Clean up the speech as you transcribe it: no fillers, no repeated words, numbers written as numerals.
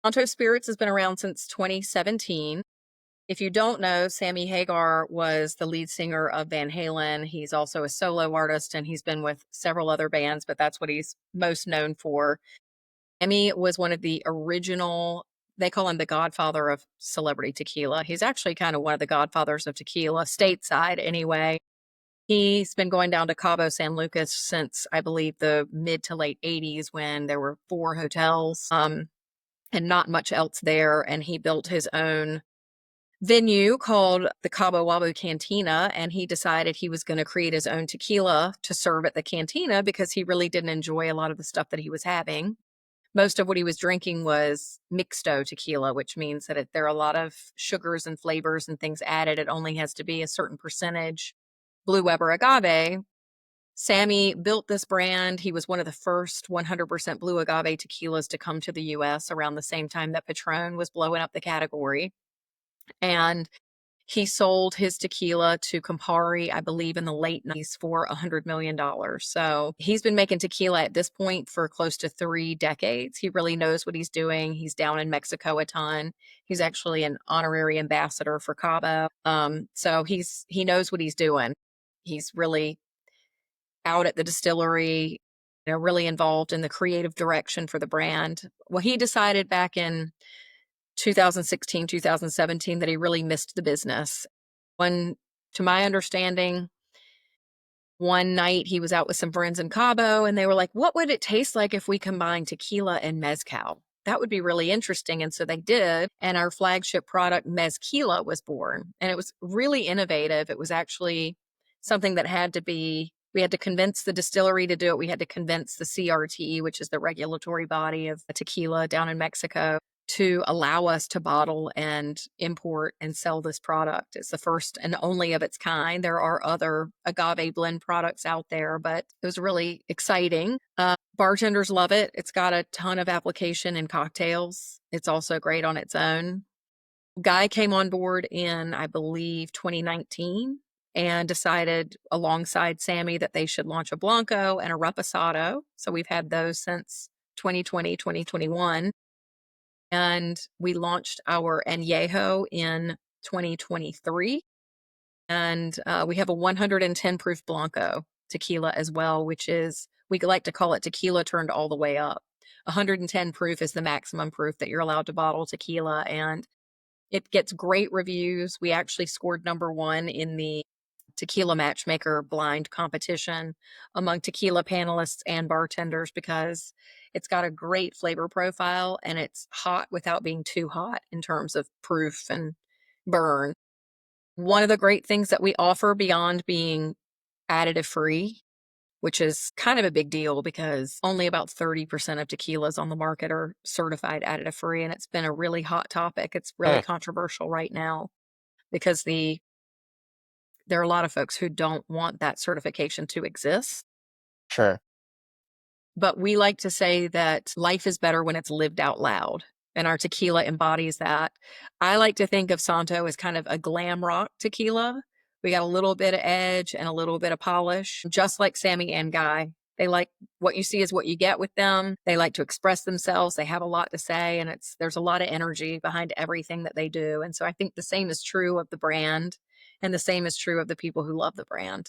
Santo Spirits has been around since 2017. If you don't know, Sammy Hagar was the lead singer of Van Halen. He's also a solo artist and he's been with several other bands, but that's what he's most known for. Sammy was one of the original, they call him the godfather of celebrity tequila. He's actually kind of one of the godfathers of tequila, stateside anyway. He's been going down to Cabo San Lucas since I believe the mid to late 80s when there were four hotels and not much else there. And he built his own venue called the Cabo Wabo Cantina, and he decided he was going to create his own tequila to serve at the cantina because he really didn't enjoy a lot of the stuff that he was having. Most of what he was drinking was mixto tequila, which means that there are a lot of sugars and flavors and things added. It only has to be a certain percentage Blue Weber agave. Sammy built this brand. He was one of the first 100% blue agave tequilas to come to the US around the same time that Patron was blowing up the category. And he sold his tequila to Campari, I believe, in the late 90s for $100 million. So he's been making tequila at this point for close to 3 decades. He really knows what he's doing. He's down in Mexico a ton. He's actually an honorary ambassador for Cabo. So he knows what he's doing. He's really out at the distillery, really involved in the creative direction for the brand. Well, he decided back in 2016, 2017 that he really missed the business. To my understanding, one night he was out with some friends in Cabo and they were like, what would it taste like if we combined tequila and mezcal? That would be really interesting. And so they did. And our flagship product, Mezquila, was born. And it was really innovative. It was actually something that we had to convince the distillery to do it. We had to convince the CRT, which is the regulatory body of tequila down in Mexico, to allow us to bottle and import and sell this product. It's the first and only of its kind. There are other agave blend products out there, but it was really exciting. Bartenders love it. It's got a ton of application in cocktails. It's also great on its own. Guy came on board in, I believe, 2019 and decided alongside Sammy that they should launch a Blanco and a Reposado. So we've had those since 2020, 2021. And we launched our Añejo in 2023. And we have a 110 proof Blanco tequila as well, which is, we like to call it tequila turned all the way up. 110 proof is the maximum proof that you're allowed to bottle tequila, and it gets great reviews. We actually scored #1 in the Tequila Matchmaker blind competition among tequila panelists and bartenders because it's got a great flavor profile and it's hot without being too hot in terms of proof and burn. One of the great things that we offer beyond being additive free, which is kind of a big deal because only about 30% of tequilas on the market are certified additive free. And it's been a really hot topic. It's really Hmm, controversial right now because there are a lot of folks who don't want that certification to exist. sure. But we like to say that life is better when it's lived out loud. And our tequila embodies that. I like to think of Santo as kind of a glam rock tequila. We got a little bit of edge and a little bit of polish, just like Sammy and Guy. They like what you see is what you get with them. They like to express themselves. They have a lot to say, and there's a lot of energy behind everything that they do. And so I think the same is true of the brand, and the same is true of the people who love the brand.